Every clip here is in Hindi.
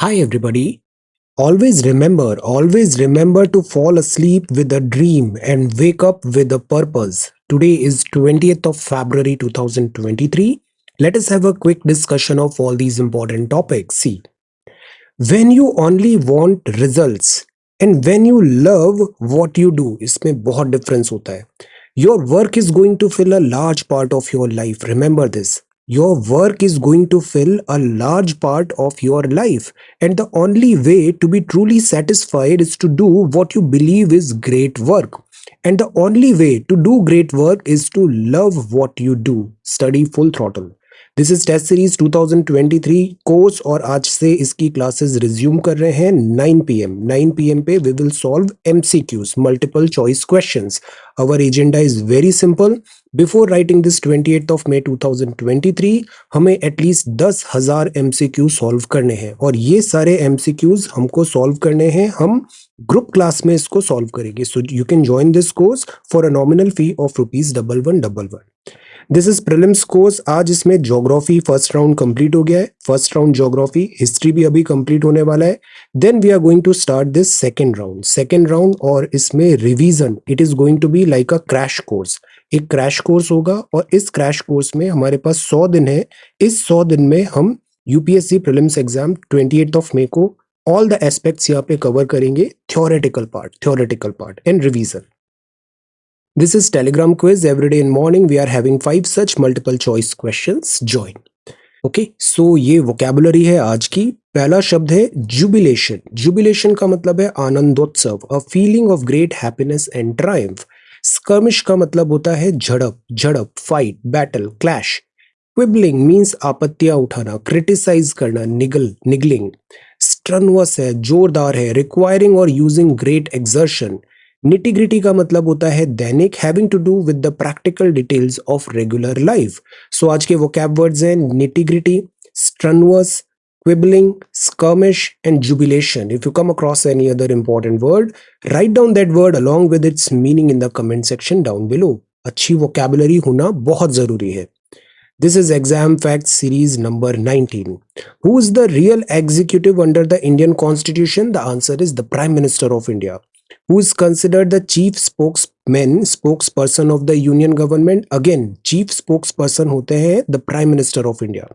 Hi everybody. Always remember to fall asleep with a dream and wake up with a purpose. Today is 20th of February 2023. Let us have a quick discussion of all these important topics. See, when you only want results and when you love what you do, इसमें बहुत difference होता है. Your work is going to fill a large part of your life. Remember this. Your work is going to fill a large part of your life. And the only way to be truly satisfied is to do what you believe is great work. And the only way to do great work is to love what you do. Study full throttle. This is test series 2023 course और आज से इसकी क्लासेस रिज्यूम कर रहे हैं 9 पीएम पे we will solve MCQs multiple choice questions. Our agenda is very simple. Before writing this 28th of May 2023 हमें एटलीस्ट 10,000 एमसीक्यू सॉल्व करने हैं और ये सारे एमसीक्यूज हमको सॉल्व करने हैं. हम ग्रुप क्लास में इसको सॉल्व करेंगे. So you can join this course for a nominal fee of ₹1111. This is prelims course. आज इसमें ज्योग्राफी फर्स्ट राउंड कंप्लीट हो गया है. फर्स्ट राउंड ज्योग्राफी, हिस्ट्री भी अभी कंप्लीट होने वाला है. Then we are going to start this second round और इसमें revision. It is going to be like a crash course. एक क्रैश कोर्स होगा और इस क्रैश कोर्स में हमारे पास 100 दिन है. इस 100 दिन में हम UPSC prelims exam 28th of May को ऑल द एस्पेक्ट्स यहाँ पे कवर करेंगे. Theoretical part and revision. This is Telegram quiz. Every day in morning we are having 5 such multiple choice questions. Join. Okay, so ये vocabulary है आज की. पहला शब्द है jubilation. Jubilation का मतलब है आनंदोत्सव, a feeling of great happiness and triumph. skirmish का मतलब होता है झड़प, fight, battle, clash. Quibbling means आपत्तियां उठाना, criticize करना, niggling. Strenuous है, जोरदार है, requiring or using great exertion. Nitty gritty का मतलब होता है दैनिक, having to do with the practical details of regular life. So आज के वोकैब वर्ड्स हैं nitty gritty, strenuous, quibbling, skirmish and jubilation. If you come across any other important word, write down that word along with its meaning in the comment section down below. अच्छी vocabulary होना बहुत जरूरी है. This is exam facts series number 19. Who is the real executive under the Indian Constitution? The answer is the Prime Minister of India. Who is considered the chief spokesperson of the union government? Again, chief spokesperson होते हैं the Prime Minister of India.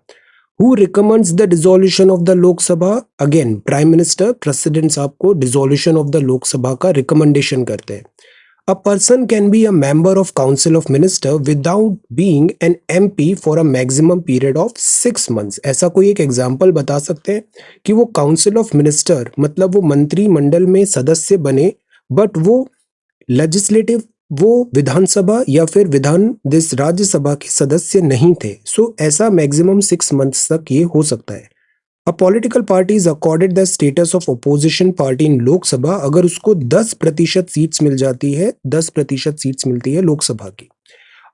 Who recommends the dissolution of the Lok Sabha? Again, Prime Minister, President साहब को dissolution of the Lok Sabha का recommendation करते हैं. A person can be a member of Council of Minister without being an MP for a maximum period of 6 months. ऐसा कोई एक एग्जाम्पल बता सकते हैं कि वो काउंसिल ऑफ मिनिस्टर मतलब वो मंत्रिमंडल में सदस्य बने बट वो लेजिस्लेटिव वो विधानसभा या फिर राज्यसभा के सदस्य नहीं थे. सो ऐसा मैक्सिमम 6 months तक ये हो सकता है. A political party is accorded the status of opposition party in Lok Sabha अगर उसको 10% सीट्स मिल जाती है, 10% सीट्स मिलती है लोकसभा की.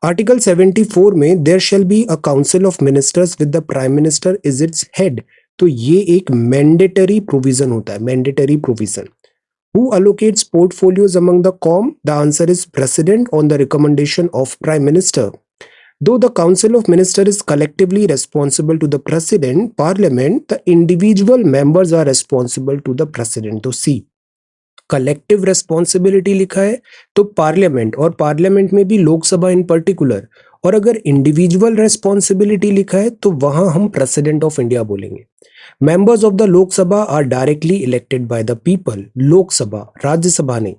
आर्टिकल 74 में there shall be a council of ministers with the prime minister is its head. तो ये एक मैंडेटरी प्रोविजन होता है, mandatory provision. Who allocates portfolios among the COM? The answer is President on the recommendation of Prime Minister. Though the Council of Ministers is collectively responsible to the President, Parliament, the individual members are responsible to the President. तो C, कलेक्टिव रेस्पॉन्सिबिलिटी लिखा है तो पार्लियामेंट और पार्लियामेंट में भी लोकसभा इन पर्टिकुलर, और अगर इंडिविजुअल रेस्पॉन्सिबिलिटी लिखा है तो वहां हम प्रेसिडेंट ऑफ इंडिया बोलेंगे. Members of the Lok Sabha are directly elected by the people. Lok Sabha, Rajya Sabha नहीं.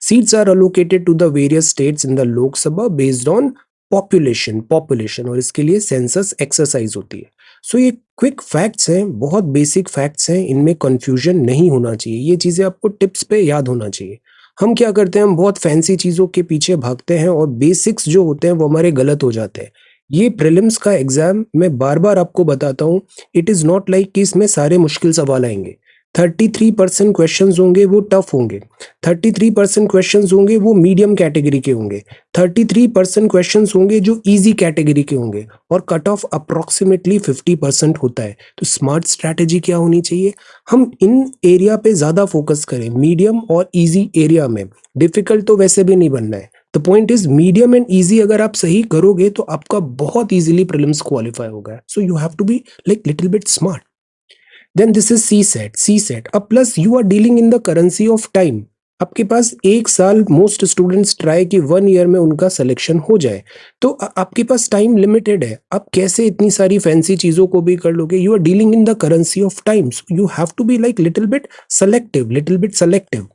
Seats are allocated to the various states in the Lok Sabha based on population और इसके लिए सेंसस एक्सरसाइज होती है. सो ये क्विक फैक्ट्स हैं, बहुत बेसिक फैक्ट्स हैं, इनमें कंफ्यूजन नहीं होना चाहिए. ये चीजें आपको टिप्स पे याद होना चाहिए. हम क्या करते हैं, हम बहुत फैंसी चीजों के पीछे भागते हैं और बेसिक्स जो होते हैं वो हमारे गलत हो जाते हैं. ये प्रीलिम्स का एग्जाम मैं बार बार आपको बताता हूँ, इट इज नॉट लाइक कि इसमें सारे मुश्किल सवाल आएंगे. 33% क्वेश्चंस होंगे वो टफ होंगे, 33% क्वेश्चंस होंगे वो मीडियम कैटेगरी के होंगे, 33% क्वेश्चंस होंगे जो इजी कैटेगरी के होंगे और कट ऑफ अप्रोक्सीमेटली 50% होता है. तो स्मार्ट स्ट्रैटेजी क्या होनी चाहिए, हम इन एरिया पे ज्यादा फोकस करें, मीडियम और इजी एरिया में. डिफिकल्ट तो वैसे भी नहीं बनना है. The point is medium and easy अगर आप सही करोगे तो आपका बहुत इजीली प्रीलिम्स क्वालिफाई होगा. So you have to be like little bit smart. Then this is C set, C set. अब plus you are dealing in the currency of time. आपके पास एक साल, मोस्ट स्टूडेंट्स ट्राई कि 1 ईयर में उनका सिलेक्शन हो जाए, तो आपके पास टाइम लिमिटेड है। आप कैसे इतनी सारी फैंसी चीजों को भी कर लोगे? You are dealing in the currency of time, so you have to be like little bit selective, little bit selective.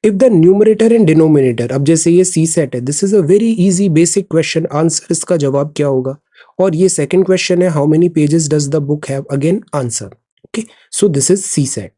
If the numerator and denominator, अब जैसे ये सी सेट है, this is a very easy basic question, answer इसका जवाब क्या होगा? और ये सेकंड क्वेश्चन है, how many pages does the book have, again answer. Okay, so this is C set.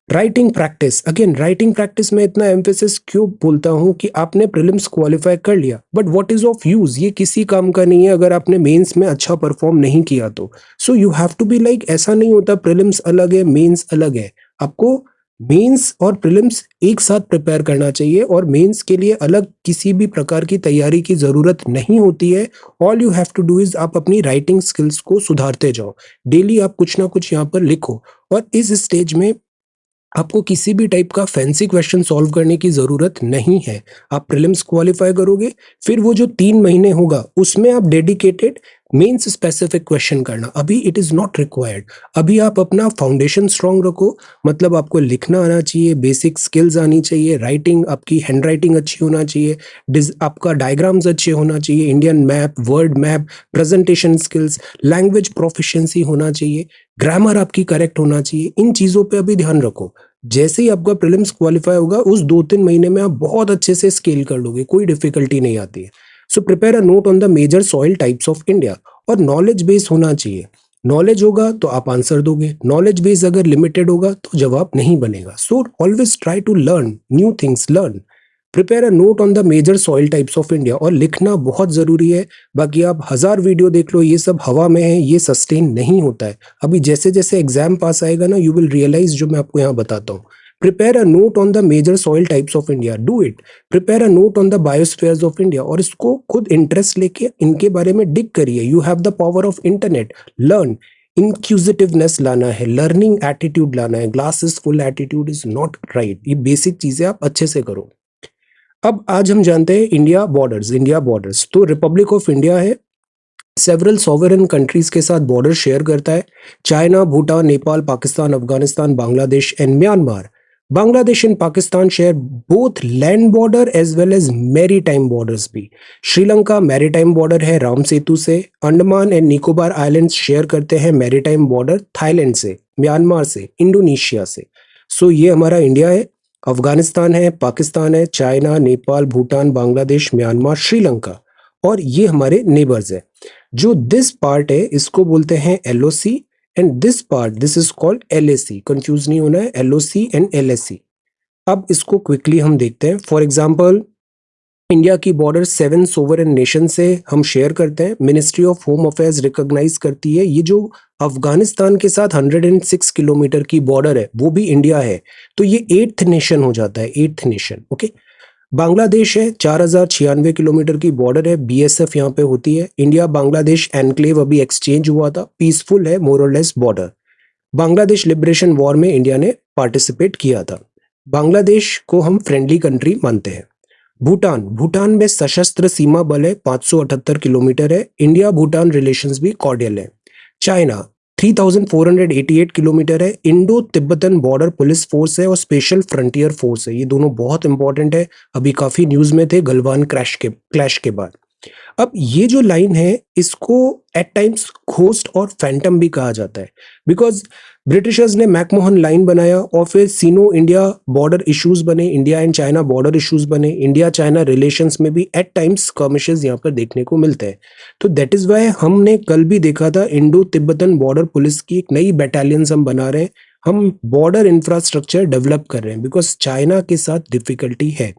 Writing practice, again writing practice में इतना एम्फेसिस क्यों बोलता हूं कि आपने प्रीलिम्स क्वालिफाई कर लिया, but what is of use, ये किसी काम का नहीं है अगर आपने मेंस में अच्छा परफॉर्म नहीं किया तो। So you have to be like, ऐसा नहीं होता प्रीलिम्स अलग है मेंस अलग है। आपको मेंस और प्रीलिम्स एक साथ प्रिपेयर करना चाहिए, और मेंस के लिए अलग किसी भी प्रकार की तैयारी की जरूरत नहीं होती है। All you have to do is, आप अपनी राइटिंग स्किल्स को सुधारते जाओ, डेली आप कुछ ना कुछ यहाँ पर लिखो। और इस स्टेज में आपको किसी भी टाइप का फैंसी क्वेश्चन सॉल्व करने की जरूरत नहीं है। आप प्रीलिम्स क्वालिफाई करोगे, फिर वो जो 3 महीने होगा उसमें आप डेडिकेटेड मेंस स्पेसिफिक क्वेश्चन करना। अभी इट इज नॉट रिक्वायर्ड। अभी आप अपना फाउंडेशन स्ट्रांग रखो, मतलब आपको लिखना आना चाहिए, बेसिक स्किल्स आनी चाहिए, राइटिंग, आपकी हैंड राइटिंग अच्छी होना चाहिए, आपका डायग्राम्स अच्छे होना चाहिए, Indian map, word map, presentation skills, language proficiency होना चाहिए, ग्रामर आपकी करेक्ट होना चाहिए। इन चीजों पे अभी ध्यान रखो। जैसे ही आपका प्रीलिम्स क्वालिफाई होगा, उस 2-3 महीने में आप बहुत अच्छे से स्केल कर लोगे, कोई डिफिकल्टी नहीं आती है। So prepare a note on the major soil types of India, और नॉलेज बेस होना चाहिए। नॉलेज होगा तो आप आंसर दोगे, नॉलेज बेस अगर लिमिटेड होगा तो जवाब नहीं बनेगा। So always try to learn new things, learn. Prepare a note on the major soil types of India, और लिखना बहुत जरूरी है। बाकी आप 1000 वीडियो देख लो, ये सब हवा में है, ये सस्टेन नहीं होता है। अभी जैसे जैसे एग्जाम पास आएगा ना, यू विल रियलाइज जो मैं आपको यहाँ बताता हूँ। Prepare a note on the major soil types of India, do it. Prepare a note on the biospheres of India, और इसको खुद इंटरेस्ट लेके इनके बारे में डिग करिए। You have the power of internet, learn. Inquisitiveness लाना है, लर्निंग एटीट्यूड लाना है, glass is full attitude is not right. ये बेसिक चीजें आप अच्छे से करो। अब आज हम जानते हैं इंडिया बॉर्डर्स। इंडिया बॉर्डर्स तो रिपब्लिक ऑफ इंडिया है, सेवरल सॉवरेन कंट्रीज के साथ बॉर्डर शेयर करता है। China, Bhutan, Nepal, Pakistan, Afghanistan, Bangladesh and Myanmar. Bangladesh and Pakistan share both land border as well as maritime borders भी। श्रीलंका मैरी टाइम बॉर्डर है राम सेतु से। Andaman and Nicobar islands share करते हैं मैरी टाइम बॉर्डर थाईलैंड से, म्यांमार से, इंडोनेशिया से। सो ये हमारा इंडिया है, अफगानिस्तान है, पाकिस्तान है, चाइना, नेपाल, भूटान, बांग्लादेश, म्यांमार, श्रीलंका, और ये हमारे नेबर्स है। जो दिस पार्ट है इसको बोलते हैं LOC, and this part, this is called LAC. Confuse नहीं होना है, एलओसी एंड एलएसी। अब इसको क्विकली हम देखते हैं। फॉर एग्जांपल, इंडिया की बॉर्डर 7 सोवरेन नेशन से हम शेयर करते हैं। Ministry of home affairs recognise करती है ये जो अफगानिस्तान के साथ 106 किलोमीटर की बॉर्डर है वो भी इंडिया है, तो ये 8th नेशन हो जाता है, 8th नेशन। ओके, बांग्लादेश है, 4096 किलोमीटर की बॉर्डर है, बीएसएफ यहाँ पे होती है। इंडिया बांग्लादेश एनक्लेव अभी एक्सचेंज हुआ था, पीसफुल है मोर और less border. Bangladesh liberation war में इंडिया ने पार्टिसिपेट किया था। बांग्लादेश को हम फ्रेंडली कंट्री मानते हैं। भूटान, भूटान में सशस्त्र सीमा बल है, 578 किलोमीटर है। इंडिया भूटान रिलेशंस भी कॉर्डियल है। चाइना 3488 किलोमीटर है। Indo Tibetan border police force है और स्पेशल फ्रंटियर फोर्स है। ये दोनों बहुत इंपॉर्टेंट है, अभी काफी न्यूज में थे गलवान क्लैश के बाद। अब ये जो लाइन है इसको एट टाइम्स घोस्ट और फैंटम भी कहा जाता है, बिकॉज ब्रिटिशर्स ने मैकमोहन लाइन बनाया और फिर सीनो इंडिया बॉर्डर इश्यूज बने, India and China border issues बने, इंडिया चाइना रिलेशंस में भी एट टाइम्स स्कर्मिशेस यहाँ पर देखने को मिलते हैं। तो दैट इज वाई हमने कल भी देखा था इंडो तिब्बतन बॉर्डर पुलिस की एक नई बैटालियंस हम बना रहे हैं, हम बॉर्डर इंफ्रास्ट्रक्चर डेवलप कर रहे हैं, बिकॉज चाइना के साथ डिफिकल्टी है।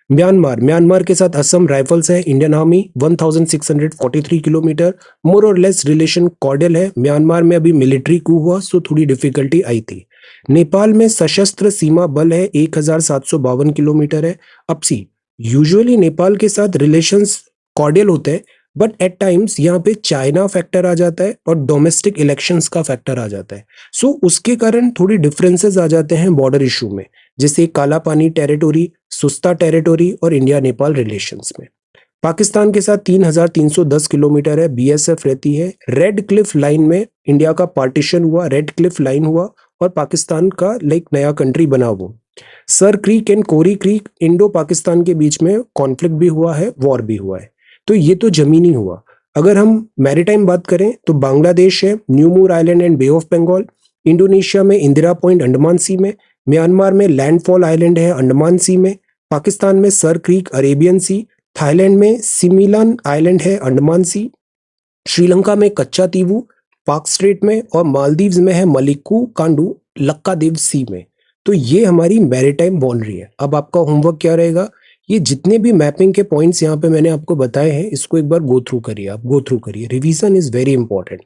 म्यांमार, म्यांमार के साथ असम राइफल्स है, इंडियन आर्मी 1643 किलोमीटर, मोर और लेस रिलेशन कॉर्डियल है। म्यांमार में अभी मिलिट्री कू हुआ सो थोड़ी डिफिकल्टी आई थी। नेपाल में सशस्त्र सीमा बल है, 1752 किलोमीटर है। अब सी, यूजुअली नेपाल के साथ रिलेशंस कॉर्डियल होते हैं, बट एट टाइम्स यहाँ पे चाइना फैक्टर आ जाता है और डोमेस्टिक इलेक्शंस का फैक्टर आ जाता है। सो उसके कारण थोड़ी डिफरेंसेस आ जाते हैं बॉर्डर इशू में, जैसे काला पानी टेरिटोरी, सुस्ता टेरिटोरी और इंडिया नेपाल रिलेशंस में। पाकिस्तान के साथ 3310 किलोमीटर है, बीएसएफ रहती है। रेड क्लिफ लाइन में इंडिया का पार्टीशन हुआ, रेड क्लिफ लाइन हुआ और पाकिस्तान का लाइक नया कंट्री बना वो। सर क्रीक एंड कोरी क्रीक, इंडो पाकिस्तान के बीच में कॉन्फ्लिक्ट भी हुआ है, वॉर भी हुआ है। तो ये तो जमीनी हुआ। अगर हम मैरीटाइम बात करें तो बांग्लादेश है, New Moore Island and Bay of Bengal. Indonesia में इंदिरा पॉइंट अंडमान सी में। म्यांमार में लैंडफॉल आइलैंड है अंडमान सी में। पाकिस्तान में सर क्रीक अरेबियन सी। थाईलैंड में सिमिलान आइलैंड है अंडमान सी। श्रीलंका में कच्चा तीवू पाक स्ट्रेट में, और मालदीव्स में है मलिकू कांडू लक्कादेव सी में। तो ये हमारी मैरीटाइम बाउंड्री है। अब आपका होमवर्क क्या रहेगा, ये जितने भी मैपिंग के पॉइंट्स यहाँ पे मैंने आपको बताए हैं इसको एक बार गो थ्रू करिए, आप गो थ्रू करिए, रिवीजन इज वेरी इंपॉर्टेंट।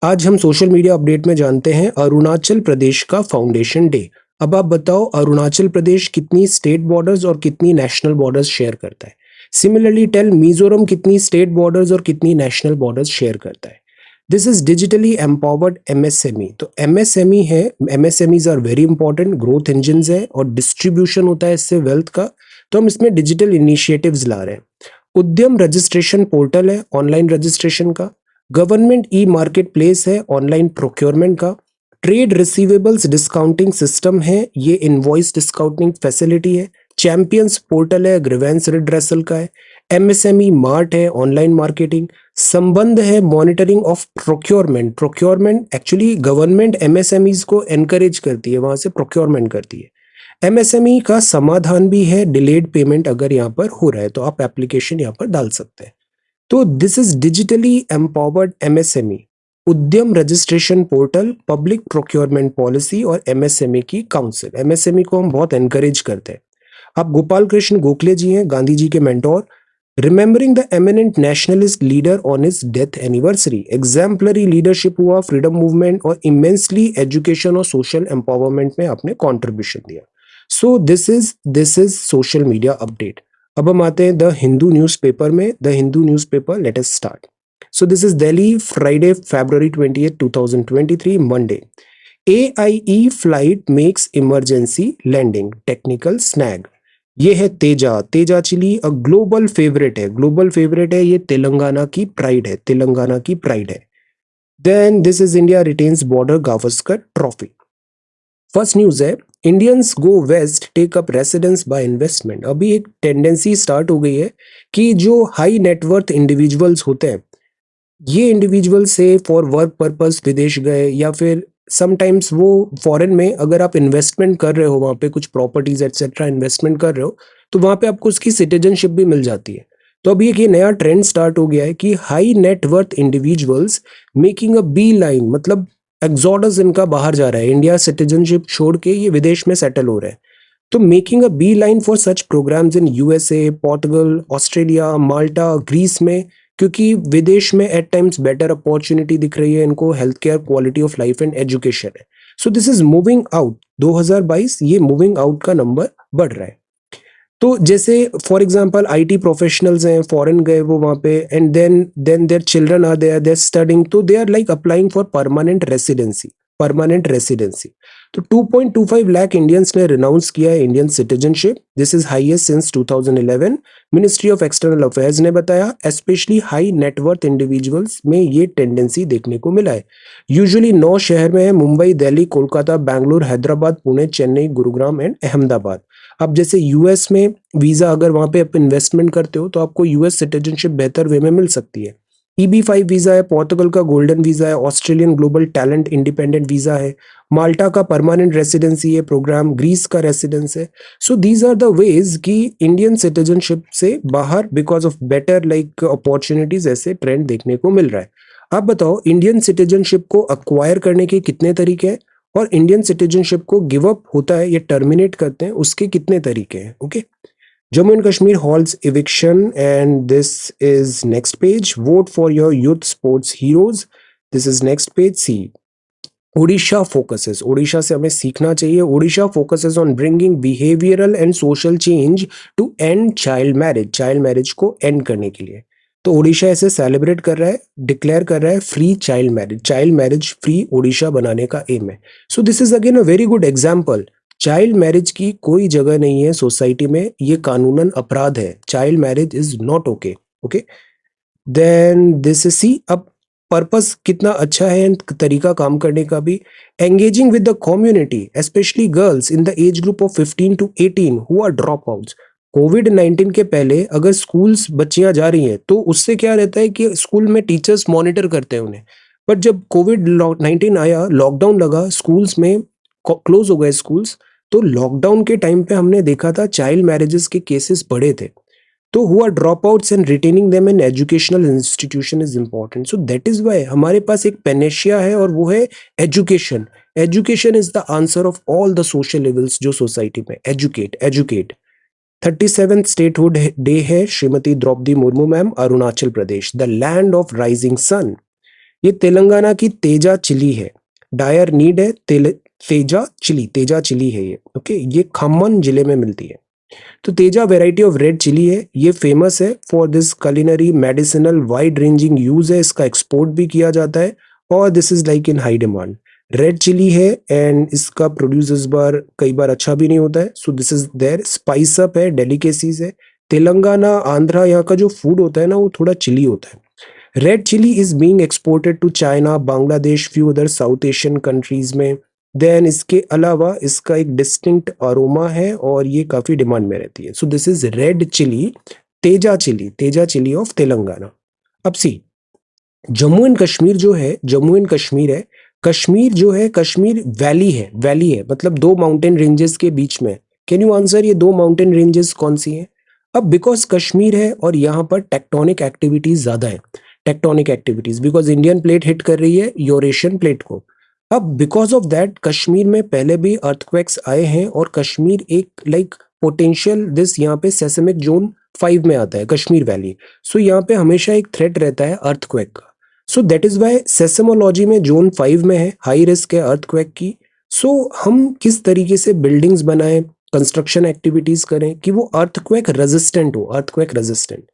आज हम सोशल मीडिया अपडेट में जानते हैं अरुणाचल प्रदेश का फाउंडेशन डे। अब आप बताओ अरुणाचल प्रदेश कितनी स्टेट बॉर्डर्स और कितनी नेशनल बॉर्डर्स शेयर करता है। सिमिलरली टेल मिजोरम कितनी स्टेट बॉर्डर्स और कितनी नेशनल बॉर्डर्स शेयर करता है। This is digitally empowered MSME. तो एमएसएमई है, MSMEs are very important, growth engine है और डिस्ट्रीब्यूशन होता है इससे वेल्थ का। तो हम इसमें डिजिटल इनिशिएटिव्स ला रहे हैं। उद्यम रजिस्ट्रेशन पोर्टल है ऑनलाइन रजिस्ट्रेशन का। गवर्नमेंट ई मार्केट प्लेस है ऑनलाइन प्रोक्योरमेंट का। ट्रेड रिसीवेबल्स डिस्काउंटिंग सिस्टम है, ये इनवॉइस डिस्काउंटिंग फैसिलिटी है। चैंपियंस पोर्टल है ग्रीवेंस रिड्रेसल का है। एमएसएमई मार्ट है ऑनलाइन मार्केटिंग। संबंध है monitoring of procurement. Procurement actually government MSMEs को एनकरेज करती है, वहां से प्रोक्योरमेंट करती है। एमएसएमई का समाधान भी है डिलेड पेमेंट अगर यहाँ पर हो रहा है तो आप एप्लीकेशन यहाँ पर डाल सकते हैं। तो this is digitally empowered MSME, Udyam registration portal, public procurement policy और एमएसएमई की काउंसिल। एमएसएमई को हम बहुत एनकरेज करते हैं। आप गोपाल कृष्ण गोखले जी हैं, गांधी जी के mentor. Remembering the eminent nationalist leader on his death anniversary. Exemplary leadership हुआ, फ्रीडम मूवमेंट और इमेंसली एजुकेशन और सोशल एम्पावरमेंट में आपने कॉन्ट्रीब्यूशन दिया। So this is social media update. अब हम आते हैं द हिंदू न्यूज़पेपर में। The Hindu newspaper, let us start. So this is Delhi, Friday February 20th 2023 Monday. AIE flight makes emergency landing, technical snag. ये है Teja, Teja chilli, a global favourite है, ग्लोबल फेवरेट है, ये तेलंगाना की प्राइड है, तेलंगाना की प्राइड है। Then this is India retains Border Gavaskar Trophy. First news है Indians go west take up residence by investment. अभी एक टेंडेंसी स्टार्ट हो गई है कि जो हाई नेटवर्थ इंडिविजुअल्स होते हैं, ये इंडिविजुअल से फॉर वर्क पर्पस विदेश गए, या फिर समटाइम्स वो फॉरेन में अगर आप इन्वेस्टमेंट कर रहे हो, वहाँ पे कुछ प्रॉपर्टीज एक्सेट्रा इन्वेस्टमेंट कर रहे हो, तो वहाँ पे आपको उसकी सिटीजनशिप भी मिल जाती है। तो अभी एक ये नया ट्रेंड स्टार्ट हो गया है कि high net worth individuals making a beeline, मतलब एग्जॉडस इनका बाहर जा रहा है, इंडिया सिटीजनशिप छोड़ के ये विदेश में सेटल हो रहे हैं। तो making a beeline for such programmes in USA, Portugal, Australia, Malta, Greece में, क्योंकि विदेश में एट टाइम्स बेटर अपॉर्चुनिटी दिख रही है इनको, health care, quality of life and education है। So this is moving out. 2022 ये मूविंग आउट का नंबर बढ़ रहा है। तो जैसे फॉर एग्जांपल आईटी प्रोफेशनल्स हैं, फॉरेन गए वो वहाँ पे, and then their children are there studying, तो they are like applying for permanent residency, permanent residency. तो 2.25 लाख इंडियंस ने रिनाउंस किया है Indian citizenship. This is highest since 2011, Ministry of External Affairs ने बताया। स्पेशली हाई नेटवर्थ इंडिविजुअल्स में ये टेंडेंसी देखने को मिला है। यूजुअली 9 शहर में है, मुंबई, दिल्ली, कोलकाता, बैंगलोर, हैदराबाद, पुणे, चेन्नई, गुरुग्राम एंड अहमदाबाद। अब जैसे यूएस में वीजा, अगर वहां पे आप इन्वेस्टमेंट करते हो तो आपको यूएस सिटीजनशिप बेहतर वे में मिल सकती है। EB5 वीजा है, पोर्टुगल का गोल्डन वीजा है, Australian global talent independent visa है, माल्टा का परमानेंट रेसिडेंसी है प्रोग्राम, ग्रीस का रेसिडेंस है। So these are the ways कि इंडियन सिटीजनशिप से बाहर because of better like opportunities ऐसे ट्रेंड देखने को मिल रहा है। आप बताओ इंडियन सिटीजनशिप को अक्वायर करने के कितने तरीके हैं, और इंडियन सिटीजनशिप को गिव अप होता है या टर्मिनेट करते हैं उसके कितने तरीके हैं। Okay, Jammu and Kashmir halts eviction, and this is next page. Vote for your youth sports heroes, this is next page. See Odisha focuses, Odisha से हमें सीखना चाहिए। Odisha focuses on bringing behavioural and social change to end child marriage, child marriage को एंड करने के लिए। तो ओडिशा ऐसे सेलिब्रेट कर रहा है, डिक्लेयर कर रहा है free child marriage free Odisha बनाने का एम है। So this is again a very good example. Child marriage की कोई जगह नहीं है सोसाइटी में, ये कानूनन अपराध है। Child marriage is not okay. Okay, then this is C. अब पर्पस कितना अच्छा है एंड तरीका काम करने का भी। Engaging with the community specially girls in the age group of 15 to 18 who are dropouts. कोविड-19 के पहले अगर स्कूल्स बच्चियां जा रही हैं तो उससे क्या रहता है कि स्कूल में टीचर्स मॉनिटर करते हैं उन्हें। बट जब कोविड-19 आया, लॉकडाउन लगा, स्कूल्स में क्लोज हो गए स्कूल्स, तो लॉकडाउन के टाइम पे हमने देखा था चाइल्ड मैरिजेस के केसेस बढ़े थे। तो who are dropouts and retaining them in educational institution is important. So that is why हमारे पास एक पेनेशिया है और वो है education. Education is the answer of all the social levels जो सोसाइटी में। Educate educate. 37th statehood day है Shrimati Draupadi Murmu ma'am, Arunachal Pradesh, the land of rising sun. ये तेलंगाना की तेजा चिली है। डायर नीड है तेजा चिली है ये। ओके, ये खम्मन जिले में मिलती है। तो Teja variety of red chilli है, ये फेमस है for this culinary medicinal wide ranging use है, इसका एक्सपोर्ट भी किया जाता है और this is like in high demand. Red chilli है एंड इसका प्रोड्यूस इस बार कई बार अच्छा भी नहीं होता है। So this is there. Spice up है, डेलिकेसीज है। तेलंगाना आंध्रा यहाँ का जो फूड होता है ना वो थोड़ा चिली होता है। Red chilli is being exported to China, Bangladesh, few other South Asian countries में। देन इसके अलावा इसका एक डिस्टिंक्ट अरोमा है और ये काफी डिमांड में रहती है। So this is red chilli, Teja chilli of Telangana. अब सी, जम्मू एंड कश्मीर जो है, जम्मू एंड कश्मीर है, कश्मीर जो है, कश्मीर वैली है मतलब दो माउंटेन रेंजेस के बीच में। कैन यू आंसर ये दो माउंटेन रेंजेस कौन सी हैं? अब बिकॉज कश्मीर है और यहाँ पर टेक्टोनिक एक्टिविटीज ज्यादा है। Tectonic activities because Indian plate hit कर रही है यूरेशियन प्लेट को। अब बिकॉज ऑफ दैट कश्मीर में पहले भी अर्थक्वेक्स आए हैं और कश्मीर एक लाइक पोटेंशियल दिस यहाँ पे सेसमिक जोन 5 में आता है कश्मीर वैली। सो यहाँ पे हमेशा एक थ्रेट रहता है अर्थक्वेक का। सो दैट इज वाई सेसमोलॉजी में जोन 5 में है, हाई रिस्क है अर्थक्वेक की। सो हम किस तरीके से बिल्डिंग्स बनाएं, कंस्ट्रक्शन एक्टिविटीज करें कि वो अर्थक्वेक रेजिस्टेंट हो, अर्थक्वेक रेजिस्टेंट।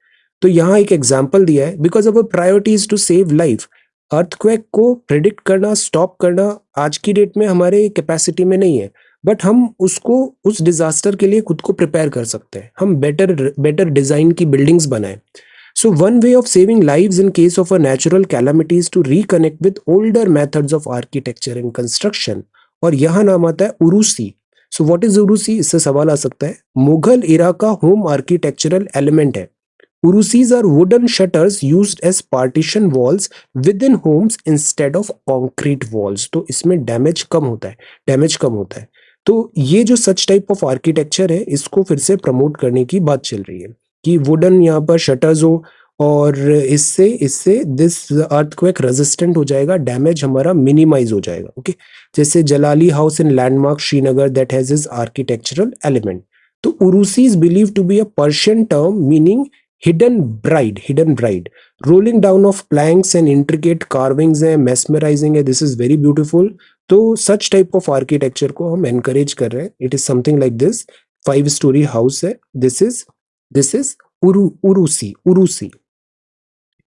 तो यहाँ एक एग्जाम्पल दिया है, because our priority is to save life. Earthquake को प्रिडिक्ट करना, स्टॉप करना आज की डेट में हमारे कैपेसिटी में नहीं है, बट हम उसको उस डिजास्टर के लिए खुद को प्रिपेयर कर सकते हैं। हम बेटर डिजाइन की बिल्डिंग्स बनाएं। So one way of saving lives in case of a natural calamities to reconnect with older methods of architecture and construction. और यहाँ नाम आता है उरूसी। So what is उरूसी? इससे सवाल आ सकता है। मुगल इरा का होम आर्किटेक्चरल एलिमेंट है। Urusis are wooden shutters used as partition walls within homes instead of concrete walls। तो इसमें डैमेज कम होता है, तो ये जो सच टाइप ऑफ आर्किटेक्चर है इसको फिर से प्रमोट करने की बात चल रही है कि वुडन यहाँ पर शटर्स हो और इससे इससे दिस अर्थक्वेक रेजिस्टेंट हो जाएगा, डैमेज हमारा मिनिमाइज हो जाएगा। ओके, जैसे Jalali House in landmark Srinagar that has his architectural element. तो उरूसी is believe to be a Persian term meaning hidden bride, rolling down of planks and intricate carvings है, mesmerizing है, this is very beautiful। तो such type of architecture को हम encourage कर रहे हैं। it is something like this, 5-story house है, this is Urusi।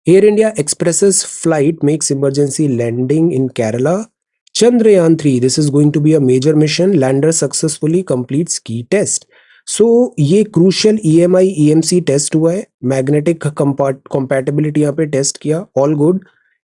Air India Express's flight makes emergency landing in Kerala। Chandrayaan 3, this is going to be a major mission, lander successfully completes key test। सो ये क्रूशियल EMI EMC टेस्ट हुआ है, मैग्नेटिक कंपैटिबिलिटी यहाँ पे टेस्ट किया, ऑल गुड।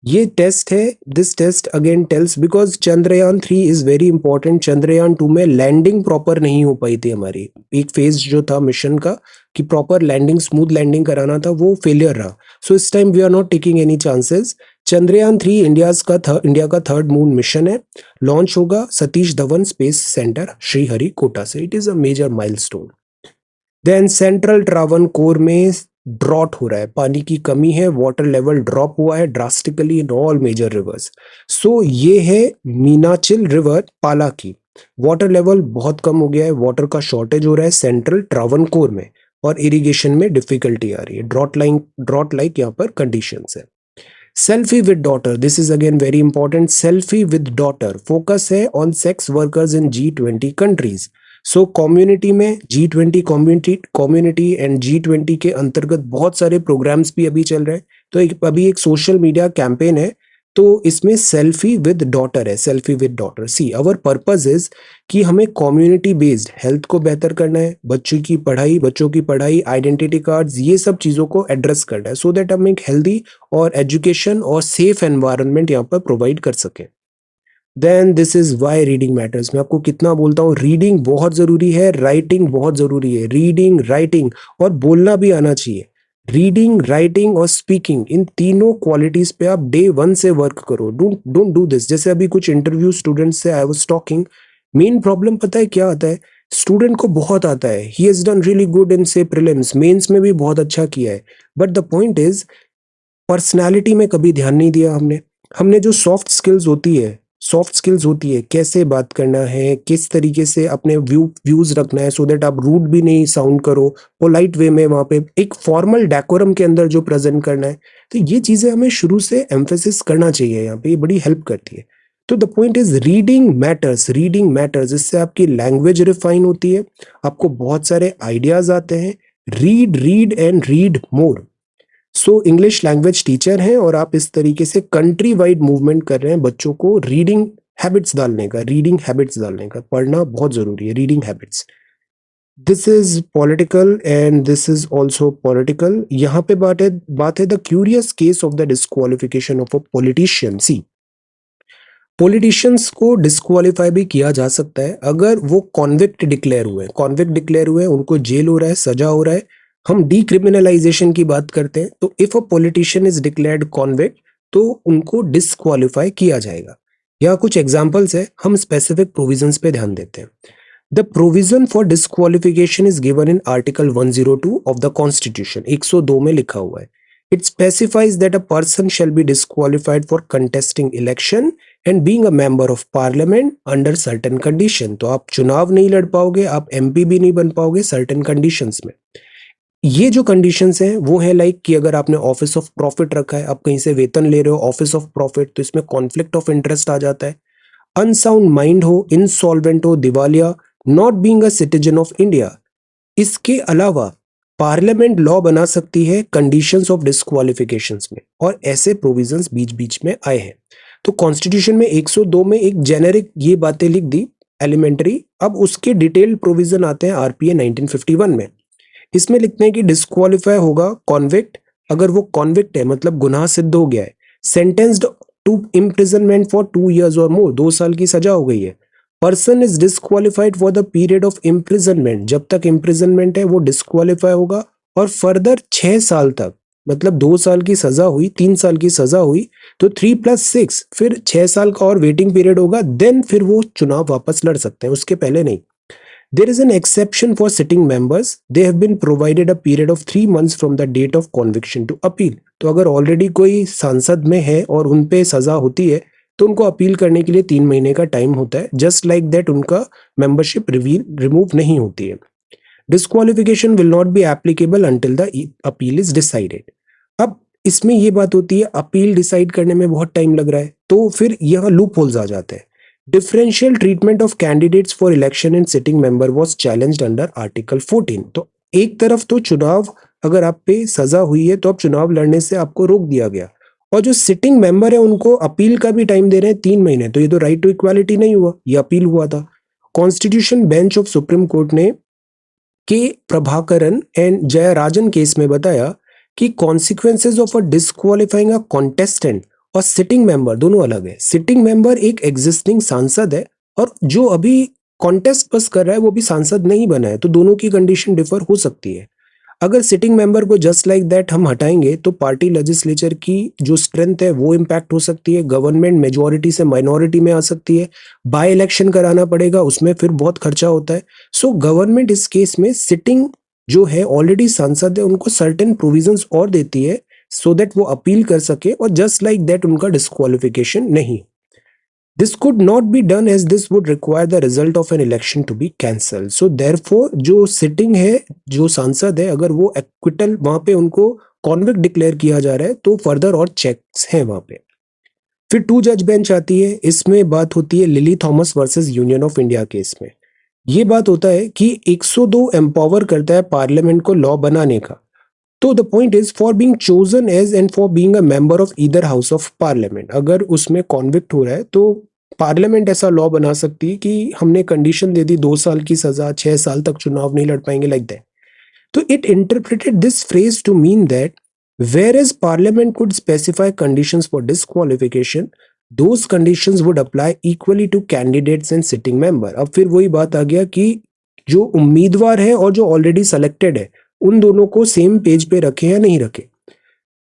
ये टेस्ट है, this test again tells because Chandrayaan 3 is very important. Chandrayaan 2 में लैंडिंग प्रॉपर नहीं हो पाई थी हमारी, एक फेज जो था मिशन का कि प्रॉपर लैंडिंग, स्मूथ लैंडिंग कराना था, वो फेलियर रहा। सो इस time we are not taking any chances. Chandrayaan 3 India का थर्ड मून मिशन है, लॉन्च होगा सतीश धवन स्पेस सेंटर श्रीहरिकोटा से। It is a major milestone. Then central Travancore में ड्रॉट हो रहा है, पानी की कमी है, वाटर लेवल ड्रॉप हुआ है drastically in all major rivers. So ये है मीनाचिल रिवर पाला की, वाटर लेवल बहुत कम हो गया है, वाटर का शॉर्टेज हो रहा है सेंट्रल ट्रावनकोर में और इरिगेशन में डिफिकल्टी आ रही है, ड्रॉट लाइक यहाँ पर कंडीशंस है। Selfie with daughter, this is again very important. Selfie with daughter focus है on sex workers in G20 countries. So community में G20 कम्युनिटी एंड G20 के अंतर्गत बहुत सारे प्रोग्राम्स भी अभी चल रहे हैं। तो अभी एक सोशल मीडिया कैंपेन है तो इसमें सेल्फी विद डॉटर है, selfie with daughter. See our purpose is कि हमें कम्युनिटी बेस्ड हेल्थ को बेहतर करना है, बच्चों की पढ़ाई, आइडेंटिटी कार्ड्स, ये सब चीज़ों को एड्रेस करना है, सो दैट हम एक हेल्दी और एजुकेशन और सेफ एनवायरनमेंट यहाँ पर प्रोवाइड कर सकें। Then this is why reading matters. मैं आपको कितना बोलता हूँ, रीडिंग बहुत जरूरी है, राइटिंग बहुत जरूरी है। रीडिंग, राइटिंग और बोलना भी आना चाहिए। रीडिंग, राइटिंग और स्पीकिंग, इन तीनों क्वालिटीज पे आप डे वन से वर्क करो। Don't do this. जैसे अभी कुछ इंटरव्यू स्टूडेंट से I was talking, main problem पता है क्या आता है, स्टूडेंट को बहुत आता है, he has done really good in से प्रीलिम्स, मेंस में भी बहुत अच्छा किया है, but the point is personality में कभी ध्यान नहीं दिया हमने। हमने जो सॉफ्ट स्किल्स होती है, कैसे बात करना है, किस तरीके से अपने व्यूज रखना है, सो दैट आप रूड भी नहीं साउंड करो, पोलाइट वे में वहां पे एक फॉर्मल डेकोरम के अंदर जो प्रेजेंट करना है, तो ये चीजें हमें शुरू से एम्फेसिस करना चाहिए, यहाँ पे ये बड़ी हेल्प करती है। तो the point is reading matters, reading matters. इससे आपकी लैंग्वेज रिफाइन होती है, आपको बहुत सारे आइडियाज आते हैं। Read, read and read more. So English language teacher हैं और आप इस तरीके से कंट्री वाइड मूवमेंट कर रहे हैं बच्चों को रीडिंग हैबिट्स डालने का, पढ़ना बहुत जरूरी है, reading habits. This is political and this is also political. यहाँ पे बात है the curious case of the disqualification of a politician. See, politicians को डिस्क्वालीफाई भी किया जा सकता है अगर वो कॉन्विक्ट डिक्लेयर हुए, उनको जेल हो रहा है, सजा हो रहा है। हम डीक्रिमिनलाइजेशन की बात करते हैं, तो if a politician is declared convict, तो उनको डिस्क्वालीफाई किया जाएगा। यहाँ कुछ एग्जांपल्स है, हम स्पेसिफिक प्रोविजंस पे ध्यान देते हैं। The provision for disqualification is given in article 102 of the constitution, 102 में लिखा हुआ है। It specifies that a person shall be disqualified for contesting election and being a member of parliament under certain condition. तो आप चुनाव नहीं लड़ पाओगे, आप एमपी भी नहीं बन पाओगे सर्टेन कंडीशंस में। ये जो कंडीशंस हैं वो है लाइक कि अगर आपने ऑफिस ऑफ प्रॉफिट रखा है, आप कहीं से वेतन ले रहे हो ऑफिस ऑफ प्रॉफिट, तो इसमें कॉन्फ्लिक्ट ऑफ इंटरेस्ट आ जाता है। अनसाउंड माइंड हो, इंसॉल्वेंट हो, दिवालिया, not being a citizen of India. इसके अलावा पार्लियामेंट लॉ बना सकती है कंडीशंस ऑफ डिस्क्वालिफिकेशंस में, और ऐसे प्रोविजंस बीच बीच में आए हैं। तो कॉन्स्टिट्यूशन में 102 में एक जेनेरिक ये बातें लिख दी, एलिमेंट्री। अब उसके डिटेल्ड प्रोविजन आते हैं आरपीए 1951 में। इसमें लिखते हैं कि डिस्क्वालीफाई होगा कॉन्विक्ट, अगर वो कॉन्विक्ट है मतलब गुनाह सिद्ध हो गया है, sentenced to imprisonment for 2 years और मोर, 2 साल की सजा हो गई है। Person is disqualified for the period of imprisonment, जब तक इम्प्रिजनमेंट है वो डिस्क्वालीफाई होगा, और फर्दर 6 साल तक, मतलब 2 साल की सजा हुई, 3 साल की सजा हुई, तो 3+6 फिर 6 साल का और वेटिंग पीरियड होगा, देन फिर वो चुनाव वापस लड़ सकते हैं, उसके पहले नहीं। There is an exception for sitting members. They have been provided a period of 3 months from the date of conviction to appeal. तो अगर ऑलरेडी कोई सांसद में है और उन पे सजा होती है, तो उनको अपील करने के लिए 3 महीने का टाइम होता है। जस्ट लाइक दैट उनका मेंबरशिप रिमूव नहीं होती है। Disqualification will not be applicable until the appeal is decided. अब इसमें ये बात होती है, अपील डिसाइड करने में बहुत टाइम लग रहा है, तो फिर यहाँ लूप होल्स आ जाते हैं। Differential treatment of candidates for election and sitting member was challenged under article 14। तो एक तरफ तो चुनाव, अगर आप पे सजा हुई है तो अब चुनाव लड़ने से आपको रोक दिया गया, और जो सिटिंग मेंबर है उनको अपील का भी टाइम दे रहे हैं 3 महीने, तो ये तो राइट टू इक्वालिटी नहीं हुआ, ये अपील हुआ था। Constitution bench of Supreme court ने K Prabhakaran and Jayarajan case में बताया कि consequences of a disqualifying a contestant और सिटिंग मेंबर दोनों अलग है। सिटिंग मेंबर एक एग्जिस्टिंग सांसद है, और जो अभी कॉन्टेस्ट बस कर रहा है वो भी सांसद नहीं बना है, तो दोनों की कंडीशन डिफर हो सकती है। अगर सिटिंग मेंबर को जस्ट लाइक दैट हम हटाएंगे तो पार्टी लेजिस्लेचर की जो स्ट्रेंथ है वो इम्पैक्ट हो सकती है, गवर्नमेंट मेजोरिटी से माइनॉरिटी में आ सकती है, बाय इलेक्शन कराना पड़ेगा, उसमें फिर बहुत खर्चा होता है। सो गवर्नमेंट इस केस में सिटिंग जो है ऑलरेडी सांसद है उनको सर्टेन प्रोविजंस और देती है, सो दैट वो अपील कर सके, और जस्ट लाइक दैट उनका डिस्क्वालिफिकेशन नहीं। This could not be done as this would require the result of an election to be cancel. So therefore जो सिटिंग है, जो सांसद है, अगर वो एक्विटल वहां पे उनको कॉन्विक्ट डिक्लेयर किया जा रहा है तो फर्दर और चेक्स हैं वहां पे। फिर 2 जज बेंच आती है, इसमें बात होती है lily Thomas versus union of India case में। ये बात होता है कि 102 एम्पावर करता है पार्लियामेंट को लॉ बनाने का, तो the point is for being chosen as and for being a member of either house of parliament, अगर उसमें कॉन्विक्ट हो रहा है तो पार्लियामेंट ऐसा लॉ बना सकती है कि हमने कंडीशन दे दी 2 साल की सजा, 6 साल तक चुनाव नहीं लड़ पाएंगे, like that. So it interpreted this phrase to mean that whereas Parliament could specify conditions for disqualification, those conditions would apply equally to candidates and sitting member. अब फिर वही बात आ गया कि जो उम्मीदवार है और जो ऑलरेडी सेलेक्टेड है उन दोनों को सेम पेज पे रखे या नहीं रखे.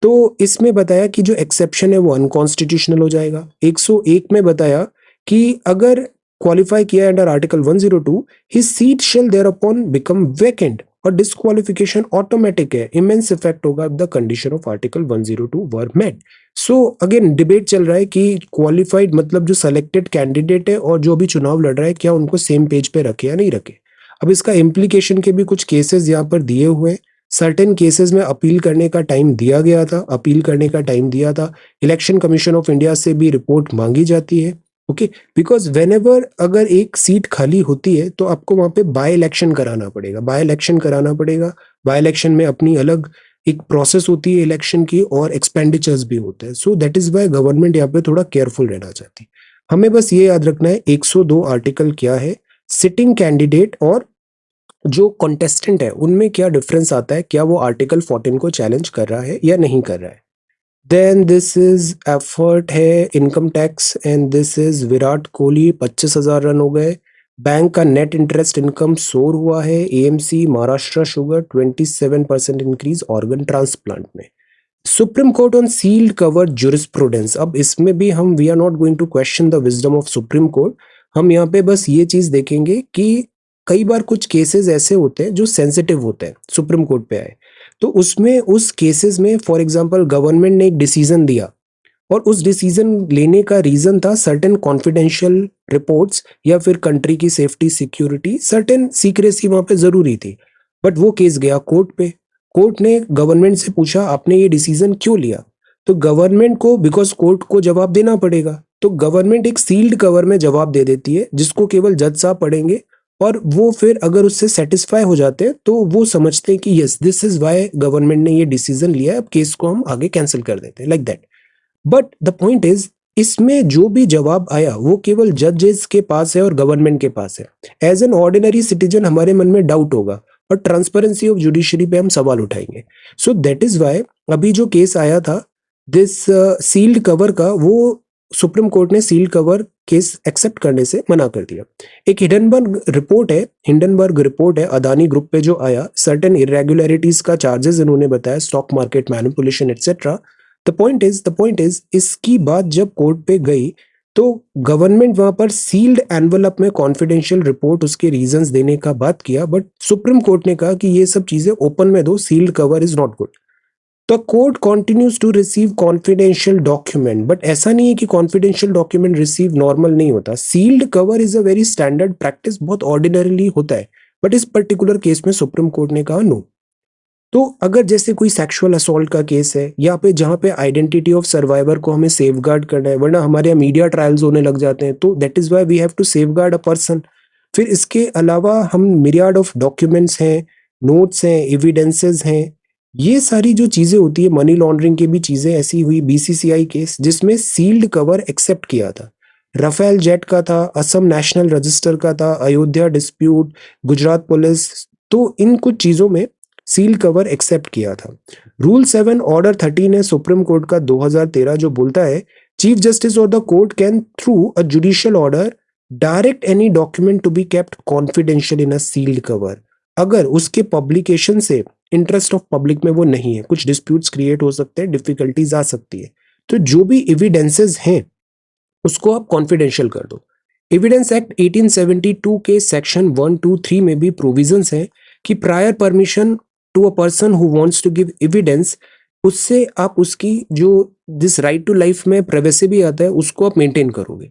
तो इसमें बताया कि जो एक्सेप्शन है वो अनकॉन्स्टिट्यूशनल हो जाएगा. 101 में बताया कि अगर क्वालिफाई किया under article 102, his seat shall there upon become vacant, और डिस्क्वालिफिकेशन ऑटोमेटिक है, इमेंस इफेक्ट होगा the condition of article 102 were met. So again debate चल रहा है कि क्वालिफाइड मतलब जो सेलेक्टेड कैंडिडेट है और जो भी चुनाव लड़ रहा है क्या उनको सेम पेज पे रखे या नहीं रखे. अब इसका इम्प्लीकेशन के भी कुछ केसेस यहाँ पर दिए हुए हैं. सर्टेन केसेस में अपील करने का टाइम दिया गया था, अपील करने का टाइम दिया था. इलेक्शन कमीशन ऑफ इंडिया से भी रिपोर्ट मांगी जाती है. ओके, बिकॉज वेन एवर अगर एक सीट खाली होती है तो आपको वहां पे बाय इलेक्शन कराना पड़ेगा. बाय इलेक्शन में अपनी अलग एक प्रोसेस होती है इलेक्शन की और एक्सपेंडिचर्स भी होते हैं. सो दैट इज वाई गवर्नमेंट यहाँ पे थोड़ा केयरफुल रहना चाहती है. हमें बस ये याद रखना है 102 आर्टिकल क्या है, सिटिंग कैंडिडेट और जो कॉन्टेस्टेंट है उनमें क्या डिफरेंस आता है, क्या वो आर्टिकल 14 को चैलेंज कर रहा है या नहीं कर रहा है. देन दिस इज एफर्ट है income tax and this is Virat Kohli, 25,000 run हो गए. बैंक का नेट इंटरेस्ट इनकम सोर हुआ है. AMC Maharashtra sugar 27% increase organ transplant में. Supreme Court on sealed cover jurisprudence. अब इसमें भी हम we are not going to question the wisdom of Supreme Court. हम यहाँ पे बस ये चीज देखेंगे कि कई बार कुछ केसेस ऐसे होते हैं जो सेंसिटिव होते हैं, सुप्रीम कोर्ट पे आए तो उसमें उस केसेस में फॉर एग्जांपल गवर्नमेंट ने एक डिसीजन दिया और उस डिसीजन लेने का रीजन था सर्टेन कॉन्फिडेंशियल रिपोर्ट्स या फिर कंट्री की सेफ्टी सिक्योरिटी, सर्टेन सीक्रेसी वहां पे जरूरी थी. बट वो केस गया कोर्ट पे. कोर्ट ने गवर्नमेंट से पूछा आपने ये डिसीजन क्यों लिया, तो गवर्नमेंट को बिकॉज कोर्ट को जवाब देना पड़ेगा तो गवर्नमेंट एक सील्ड कवर में जवाब दे देती है जिसको केवल जज साहब पढ़ेंगे और वो फिर अगर उससे सेटिस्फाई हो जाते हैं तो वो समझते हैं कि yes this is why government ने ये डिसीजन लिया है, अब केस को हम आगे कैंसिल कर देते हैं, like that. But the point is इसमें जो भी जवाब आया वो केवल जजेस के पास है और गवर्नमेंट के पास है. एज एन ऑर्डिनरी सिटीजन हमारे मन में डाउट होगा और ट्रांसपेरेंसी ऑफ जुडिशरी पे हम सवाल उठाएंगे. सो दैट इज वाई अभी जो केस आया था दिस सील्ड कवर का, वो सुप्रीम कोर्ट ने सील्ड कवर केस एक्सेप्ट करने से मना कर दिया. एक हिंडनबर्ग रिपोर्ट है अदानी ग्रुप पे जो आया, सर्टेन इरेगुलरिटीज का चार्जेस इन्होंने बताया, stock market manipulation etcetera. The point is इसकी बात जब कोर्ट पे गई तो गवर्नमेंट वहां पर सील्ड एनवलप में कॉन्फिडेंशियल रिपोर्ट उसके रीजंस देने का बात किया, बट सुप्रीम कोर्ट ने कहा कि ये सब चीजें ओपन में दो, sealed cover is not good. The court continues to receive confidential document, but ऐसा नहीं है कि कॉन्फिडेंशियल डॉक्यूमेंट रिसीव नॉर्मल नहीं होता. Sealed cover is a very standard practice, बहुत ऑर्डिनरीली होता है, बट इस पर्टिकुलर केस में सुप्रीम कोर्ट ने कहा नो. तो अगर जैसे कोई सेक्सुअल असॉल्ट का केस है या पे जहां पे आइडेंटिटी ऑफ सर्वाइवर को हमें सेफगार्ड करना है, वरना हमारे यहाँ मीडिया ट्रायल्स होने लग जाते हैं, तो that is why we have to safeguard a person. फिर इसके अलावा हम मिरियाड ऑफ डॉक्यूमेंट्स हैं, नोट्स हैं, एविडेंसेस हैं, ये सारी जो चीजें होती है, मनी लॉन्ड्रिंग की भी चीजें ऐसी हुई. बीसीसीआई केस जिसमें सील्ड कवर एक्सेप्ट किया था, राफेल जेट का था, असम नेशनल रजिस्टर का था, अयोध्या डिस्प्यूट, गुजरात पुलिस, तो इन कुछ चीजों में सील कवर एक्सेप्ट किया था. रूल 7 ऑर्डर 13 है सुप्रीम कोर्ट का 2013 जो बोलता है chief justice of the court can through a judicial order direct any document to be kept confidential in a sealed cover, अगर उसके पब्लिकेशन से इंटरेस्ट ऑफ पब्लिक में वो नहीं है, कुछ डिस्प्यूट्स क्रिएट हो सकते हैं, डिफिकल्टीज आ सकती है, तो जो भी एविडेंसेस हैं उसको आप कॉन्फिडेंशियल कर दो. एविडेंस एक्ट 1872 के सेक्शन 1, 2, 3 में भी प्रोविजंस है कि prior permission to a person who wants to give evidence, उससे आप उसकी जो दिस राइट टू लाइफ में प्राइवेसी भी आता है उसको आप मेंटेन करोगे.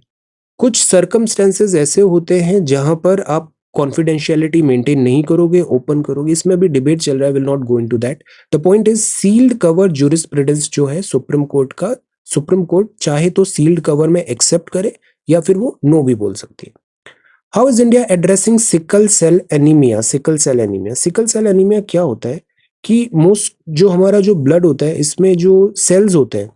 कुछ सर्कमस्टेंसेस ऐसे होते हैं जहां पर आप कॉन्फिडेंशियलिटी मेंटेन नहीं करोगे, ओपन करोगे, इसमें भी डिबेट चल रहा है, will not go into that. The point is sealed cover jurisprudence जो है सुप्रीम कोर्ट का, सुप्रीम कोर्ट चाहे तो सील्ड कवर में एक्सेप्ट करे या फिर वो नो भी बोल सकती है. How is India addressing sickle cell anaemia? Sickle cell anaemia क्या होता है कि मोस्ट जो हमारा जो ब्लड होता है इसमें जो सेल्स होते हैं,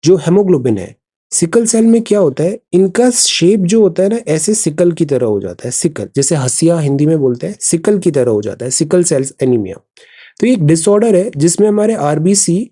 जो हेमोग्लोबिन है, सिकल सेल में क्या होता है, इनका शेप जो होता है ना ऐसे सिकल की तरह हो जाता है, सिकल जैसे हसिया हिंदी में बोलते हैं, सिकल की तरह हो जाता है, सिकल सेल्स एनीमिया। तो ये एक डिसऑर्डर है जिसमें हमारे आरबीसी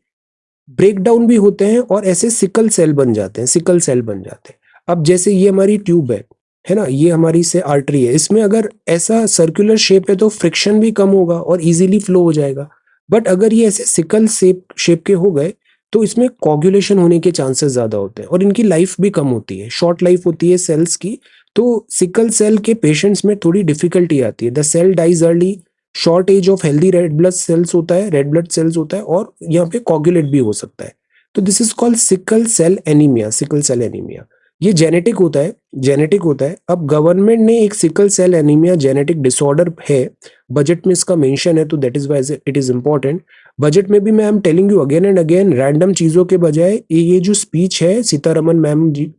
ब्रेक डाउन भी होते हैं और ऐसे सिकल सेल बन जाते हैं, सिकल सेल बन जाते हैं। अब जैसे ये हमारी ट्यूब है ना, ये हमारी से आर्टरी है, इसमें अगर ऐसा सर्कुलर शेप है तो फ्रिक्शन भी कम होगा और इजीली फ्लो हो जाएगा। बट अगर ये ऐसे सिकल शेप के हो गए तो इसमें कोगुलेशन होने के चांसेस ज्यादा होते हैं और इनकी लाइफ भी कम होती है, शॉर्ट लाइफ होती है सेल्स की। तो सिकल सेल के पेशेंट्स में थोड़ी डिफिकल्टी आती है, the cell dies early, short age of healthy red blood cells होता है, रेड ब्लड सेल्स होता है, और यहाँ पे कोगुलेट भी हो सकता है। तो this is called sickle cell anaemia, sickle cell anaemia. ये जेनेटिक होता है, जेनेटिक होता है। अब गवर्नमेंट ने एक sickle cell anaemia genetic disorder है, बजट में इसका मेंशन है, तो that is why it is important. Budget में भी मैं I am telling you again and again, random चीजों के बजाय ये जो स्पीच है सीतारमन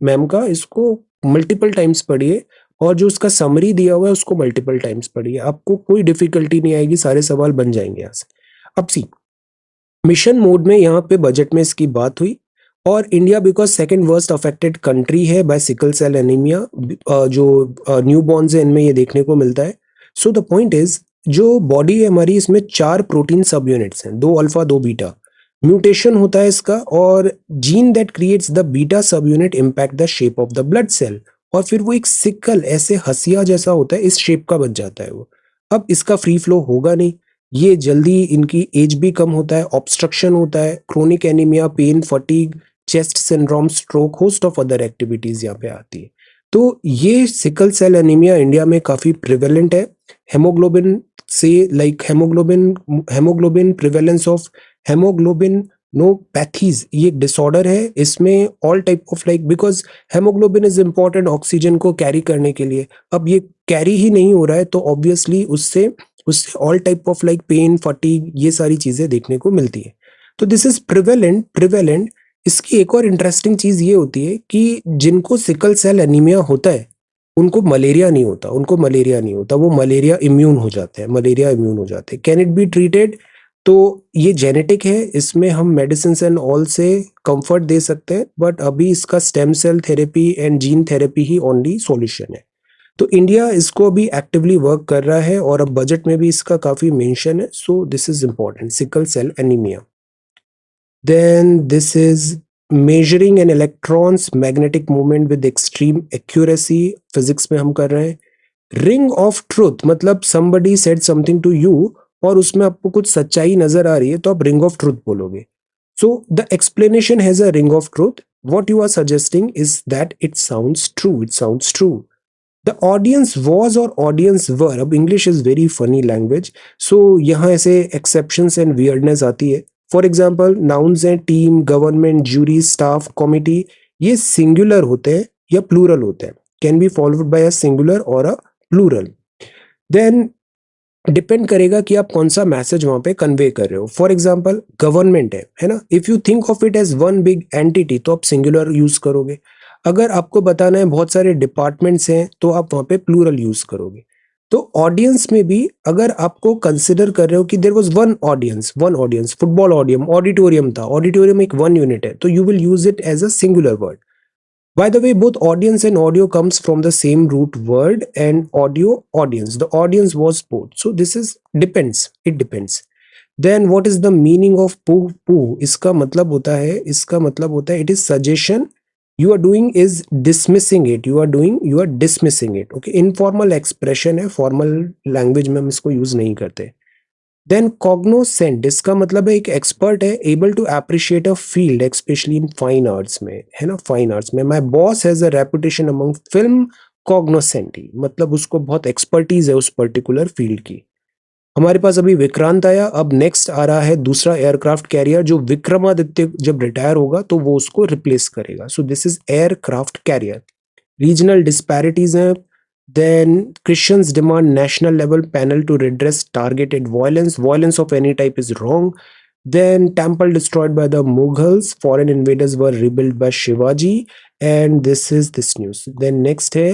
मैम का, इसको मल्टीपल टाइम्स पढ़िए और जो उसका समरी दिया हुआ है उसको मल्टीपल टाइम्स पढ़िए, आपको कोई डिफिकल्टी नहीं आएगी, सारे सवाल बन जाएंगे यहाँ से। अब सी मिशन मोड में यहाँ पे बजट में इसकी बात हुई, और India because second worst affected country है बाय सिकल सेल एनीमिया, जो न्यू बॉर्न्स है इनमें ये देखने को मिलता है। सो द पॉइंट इज, जो बॉडी है हमारी इसमें 4 प्रोटीन सब यूनिट्स हैं, 2 अल्फा 2 बीटा। म्यूटेशन होता है इसका और gene that creates the beta subunit impact the shape of the blood cell, और फिर वो एक सिकल ऐसे हसिया जैसा होता है, इस शेप का बन जाता है वो। अब इसका फ्री फ्लो होगा नहीं, ये जल्दी, इनकी एज भी कम होता है, ऑब्स्ट्रक्शन होता है, chronic anaemia, pain, fatigue, chest syndrome, stroke, host of other activities यहाँ पे आती है। तो ये सिकल सेल एनीमिया इंडिया में काफी प्रिवेलेंट है। हेमोग्लोबिन से like haemoglobin prevalence of haemoglobinopathies, ये एक डिसऑर्डर है, इसमें all type of like, because haemoglobin is important oxygen को कैरी करने के लिए। अब ये कैरी ही नहीं हो रहा है तो ऑब्वियसली उससे उससे all type of like pain, fatigue, ये सारी चीजें देखने को मिलती है। तो दिस इज प्रिवेलेंट। इसकी एक और इंटरेस्टिंग चीज ये होती है कि जिनको सिकल सेल एनीमिया होता है उनको मलेरिया नहीं होता, उनको मलेरिया नहीं होता, वो मलेरिया इम्यून हो जाते हैं, मलेरिया इम्यून हो जाते हैं। Can it be treated? तो ये जेनेटिक है, इसमें हम मेडिसिन एंड ऑल से कंफर्ट दे सकते हैं, बट अभी इसका stem cell therapy and gene therapy ही ओनली सॉल्यूशन है। तो इंडिया इसको अभी एक्टिवली वर्क कर रहा है और अब बजट में भी इसका काफी मेंशन है। So this is important, sickle cell anaemia. Then this is measuring an electrons magnetic movement with extreme accuracy, physics में हम कर रहे हैं। रिंग ऑफ ट्रूथ मतलब somebody said something to you और उसमें आपको कुछ सच्चाई नजर आ रही है तो आप रिंग ऑफ ट्रूथ बोलोगे। So the explanation has a ring of truth, what you are suggesting is that it sounds true, it sounds true. The audience was और audience were, अब English is very funny language, so यहाँ ऐसे exceptions and weirdness आती है। For example, nouns हैं team, government, jury, staff, committee, ये singular होते हैं या plural होते हैं, can be followed by a singular or a plural। Then depend करेगा कि आप कौन सा मैसेज वहां पे कन्वे कर रहे हो। फॉर एग्जाम्पल गवर्नमेंट है ना, if you think of it as one big entity तो आप सिंगुलर यूज करोगे। अगर आपको बताना है बहुत सारे डिपार्टमेंट्स हैं तो आप वहां पे प्लूरल यूज करोगे। तो ऑडियंस में भी अगर आपको कंसिडर कर रहे हो कि there was one audience, football auditorium था, ऑडिटोरियम एक वन यूनिट है, तो you will use it as a singular word. By the way, both audience and audio comes from the same root word and audio audience. The audience was both. So this is depends. It depends. Then what is the meaning of poo poo? इसका मतलब होता है it is suggestion. You are doing is dismissing it. You are dismissing it. Okay. Informal expression है. Formal language में हम इसको use नहीं करते. देन कॉग्नोसेंट, इसका मतलब है एक एक्सपर्ट है, able to appreciate a field especially in fine arts में, है ना, फाइन आर्ट्स में। My boss has a reputation among film cognoscenti, मतलब उसको बहुत एक्सपर्टीज है उस पर्टिकुलर फील्ड की। हमारे पास अभी विक्रांत आया, अब नेक्स्ट आ रहा है दूसरा एयरक्राफ्ट कैरियर जो विक्रमादित्य जब रिटायर होगा तो वो उसको रिप्लेस करेगा। सो this is aircraft carrier. Regional disparities हैं। Then Christians demand national level panel to redress targeted violence. Violence of any type is wrong. Then temple destroyed by the Mughals. Foreign invaders were rebuilt by Shivaji. And this is this news. Then next है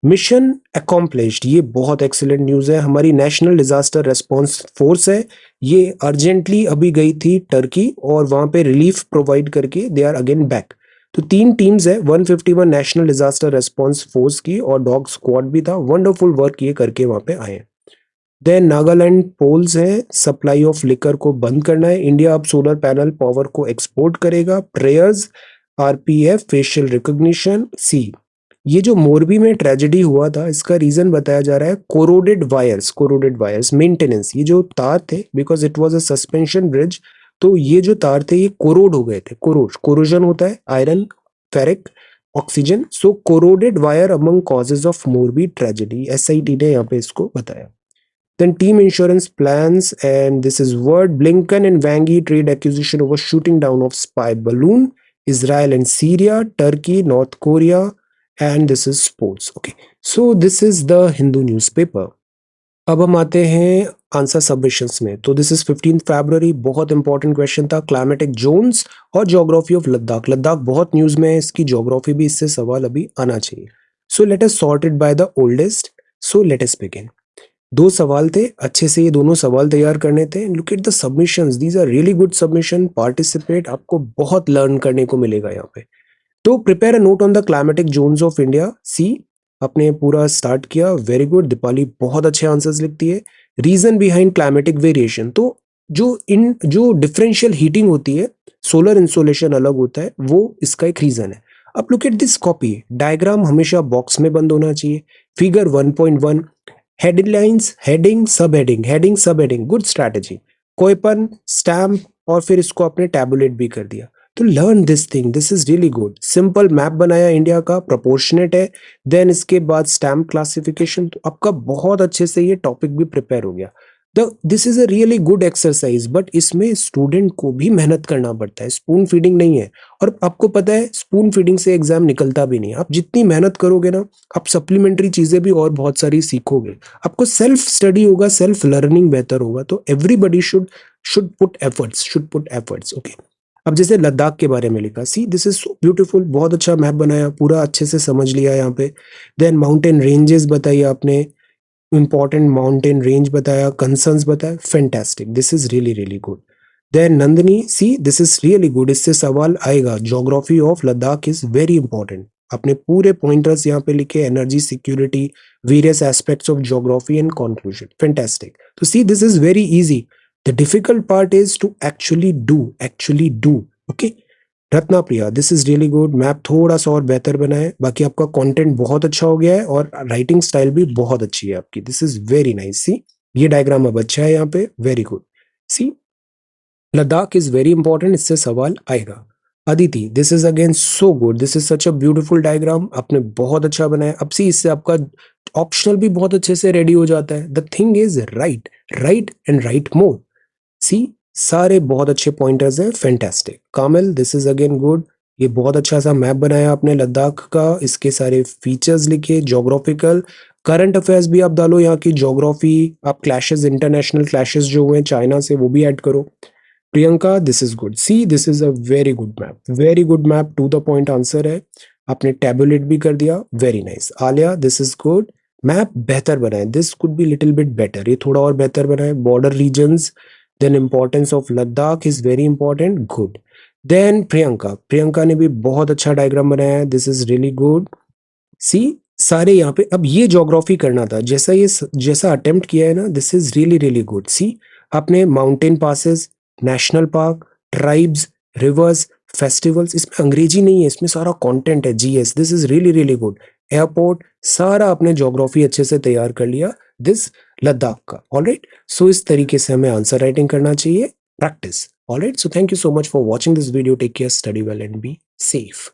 मिशन अकॉम्प्लिश्ड, ये बहुत एक्सीलेंट न्यूज़ है। हमारी नेशनल डिजास्टर रेस्पॉन्स फोर्स है, ये अर्जेंटली अभी गई थी टर्की और वहां पे रिलीफ प्रोवाइड करके दे आर अगेन बैक। तो 3 टीम्स है 151 नेशनल डिजास्टर रेस्पॉन्स फोर्स की, और डॉग स्क्वाड भी था। वंडरफुल वर्क ये करके वहां पे आए। देन नागालैंड पोल्स है, सप्लाई ऑफ लिकर को बंद करना है। इंडिया अब सोलर पैनल पावर को एक्सपोर्ट करेगा। Prayers, RPF, facial recognition. See, ये जो मोरबी में ट्रेजेडी हुआ था, इसका रीजन बताया जा रहा है कोरोडेड वायर्स मेंटेनेंस। ये जो तार थे, because it was a suspension bridge, तो ये जो तार थे ये कोरोड हो गए थे। कोरोजन होता है iron, ferric, oxygen. So corroded wire among causes of Morbi tragedy, SIT ने यहाँ पे इसको बताया। Then team insurance plans, and this is word Blinken and Wang Yi trade acquisition over shooting down of spy balloon, Israel and Syria, Turkey, North Korea, and this is sports. Okay, so this is the Hindu newspaper. अब हम आते हैं आंसर सबमिशंस में। तो दिस इज 15 फरवरी, बहुत इंपॉर्टेंट क्वेश्चन था, क्लाइमेटिक जोन्स और ज्योग्राफी ऑफ लद्दाख। लद्दाख बहुत न्यूज में है, इसकी ज्योग्राफी भी, इससे सवाल अभी आना चाहिए। So let us sort it by the oldest. So let us begin. 2 सवाल थे, अच्छे से ये दोनों सवाल तैयार करने थे। Look at the submissions, these are really good submission. Participate, आपको बहुत लर्न करने को मिलेगा यहाँ पे। तो prepare a note on the climatic zones of India. See, आपने पूरा स्टार्ट किया, वेरी गुड। दीपाली बहुत अच्छे आंसर्स लिखती है। रीजन बिहाइंड क्लाइमेटिक वेरिएशन, तो जो डिफरेंशियल हीटिंग होती है, सोलर इंसोलेशन अलग होता है, वो इसका एक रीजन है। अब look at this copy diagram, हमेशा बॉक्स में बंद होना चाहिए। Figure 1.1, headlines, heading subheading, good strategy. कोईपन, स्टैम्प, और फिर इसको आपने टैबुलेट भी कर दिया। तो learn this thing, this is really good. Simple map बनाया इंडिया का, प्रोपोर्शनेट है। देन इसके बाद स्टैम्प क्लासिफिकेशन, तो आपका बहुत अच्छे से ये टॉपिक भी प्रिपेयर हो गया। This is a really good exercise, but इसमें स्टूडेंट को भी मेहनत करना पड़ता है, स्पून फीडिंग नहीं है। और आपको पता है स्पून फीडिंग से एग्जाम निकलता भी नहीं है। आप जितनी मेहनत करोगे ना, आप सप्लीमेंट्री चीजें भी और बहुत सारी सीखोगे। आपको सेल्फ स्टडी होगा, सेल्फ लर्निंग बेहतर होगा। तो everybody should put efforts. Okay, अब जैसे लद्दाख के बारे में लिखा, सी दिस इज सो ब्यूटीफुल, बहुत अच्छा मैप बनाया, पूरा अच्छे से समझ लिया यहाँ पे। देन माउंटेन रेंजेस बताइए आपने, इंपॉर्टेंट माउंटेन रेंज बताया, कंसर्न्स बताया, fantastic, this is really really good. Then Nandini, see this is really good, इससे सवाल आएगा। Geography of Ladakh is very important. आपने पूरे पॉइंटर्स यहाँ पे लिखे, energy security, various aspects of geography and conclusion, fantastic. तो see this is very easy. The difficult part is to actually do. Okay, Ratna Priya, this is really good. Map थोड़ा सा और बेहतर बना है, बाकी आपका कंटेंट बहुत अच्छा हो गया है और राइटिंग स्टाइल भी बहुत अच्छी है आपकी। This is very nice. See, ये डायग्राम अब अच्छा है यहाँ पे, very good. See, Ladakh is very important, इससे सवाल आएगा। Aditi, this is again so good, this is such a beautiful diagram, आपने बहुत अच्छा बनाया। अब सी, इससे आपका ऑप्शनल भी बहुत अच्छे से रेडी हो जाता है। The thing is right and right more. See, सारे बहुत अच्छे पॉइंटर्स हैं, fantastic. Kamil, this is again good, ये बहुत अच्छा सा मैप बनाया आपने लद्दाख का, इसके सारे फीचर्स लिखे, ज्योग्राफिकल, करंट अफेयर्स भी आप डालो यहाँ की, ज्योग्राफी, आप क्लैशेस, इंटरनेशनल क्लैशेस जो हुए हैं चाइना से, वो भी ऐड करो। Priyanka, this is good. See, this is a very good map, very good map, to the point answer है, आपने टैबुलेट भी कर दिया, very nice. Alia, this is good, map बेहतर बनाए, this could be little bit better, ये थोड़ा और बेहतर बनाए। Border regions, then importance of Ladakh is very important, good. देन प्रियंका ने भी बहुत अच्छा डायग्राम बनाया है, दिस इज रियली गुड। सी, सारे यहाँ पे, अब ये ज्योग्राफी करना था, जैसा अटेम्प्ट किया है ना, this is really really good. See, आपने mountain passes, national park, tribes, rivers, festivals, इसमें अंग्रेजी नहीं है, इसमें सारा कंटेंट है, GS, this is really really good. Airport, सारा आपने ज्योग्राफी अच्छे से तैयार कर लिया दिस लद्दाख का। ऑलराइट, सो इस तरीके से हमें आंसर राइटिंग करना चाहिए, practice. Alright, so thank you so much for watching this video, take care, study well and be safe.